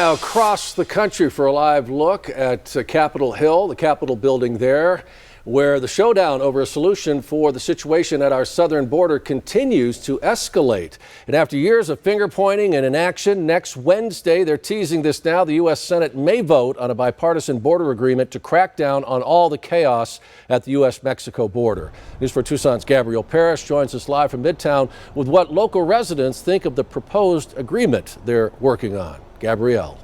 Now across the country for a live look at Capitol Hill, the Capitol building there, where the showdown over a solution for the situation at our southern border continues to escalate. And after years of finger pointing and inaction, next Wednesday, they're teasing this now, the U.S. Senate may vote on a bipartisan border agreement to crack down on all the chaos at the U.S. Mexico border. News 4 Tucson's Gabrielle Parrish joins us live from Midtown with what local residents think of the proposed agreement they're working on. Gabrielle.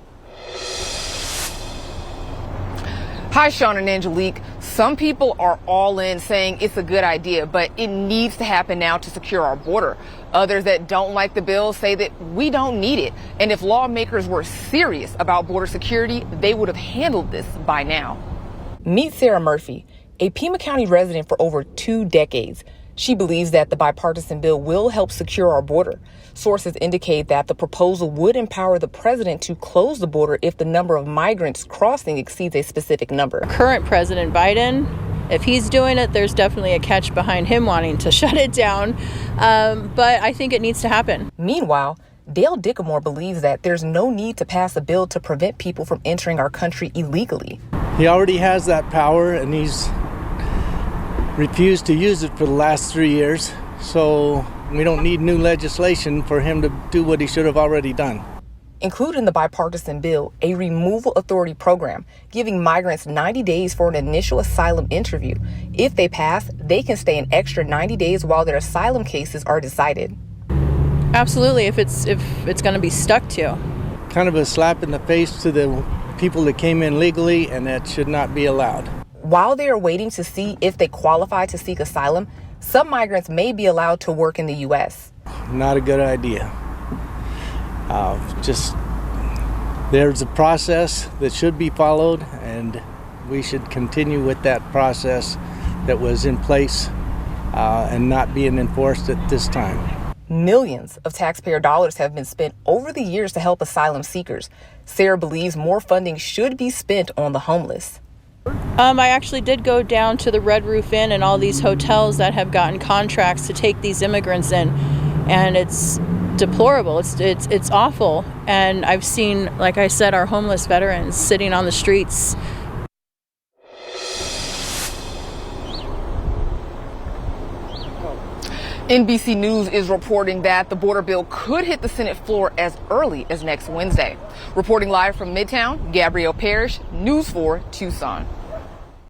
Hi, Sean and Angelique. Some people are all in, saying it's a good idea, but it needs to happen now to secure our border. Others that don't like the bill say that we don't need it. And if lawmakers were serious about border security, they would have handled this by now. Meet Sarah Murphy, a Pima County resident for over 2 decades. She believes that the bipartisan bill will help secure our border. Sources indicate that the proposal would empower the president to close the border if the number of migrants crossing exceeds a specific number. Current President Biden, if he's doing it, there's definitely a catch behind him wanting to shut it down. But I think it needs to happen. Meanwhile, Dale Dickamore believes that there's no need to pass a bill to prevent people from entering our country illegally. He already has that power, and he's refused to use it for the last 3 years, so we don't need new legislation for him to do what he should have already done. Included in the bipartisan bill, a removal authority program, giving migrants 90 days for an initial asylum interview. If they pass, they can stay an extra 90 days while their asylum cases are decided. Absolutely, if it's going to be stuck to. Kind of a slap in the face to the people that came in legally, and that should not be allowed. While they are waiting to see if they qualify to seek asylum, some migrants may be allowed to work in the U.S. Not a good idea. There's a process that should be followed, and we should continue with that process that was in place and not being enforced at this time. Millions of taxpayer dollars have been spent over the years to help asylum seekers. Sarah believes more funding should be spent on the homeless. I actually did go down to the Red Roof Inn and all these hotels that have gotten contracts to take these immigrants in, and it's deplorable. It's awful. And I've seen, like I said, our homeless veterans sitting on the streets. NBC News is reporting that the border bill could hit the Senate floor as early as next Wednesday. Reporting live from Midtown, Gabrielle Parrish, News 4 Tucson.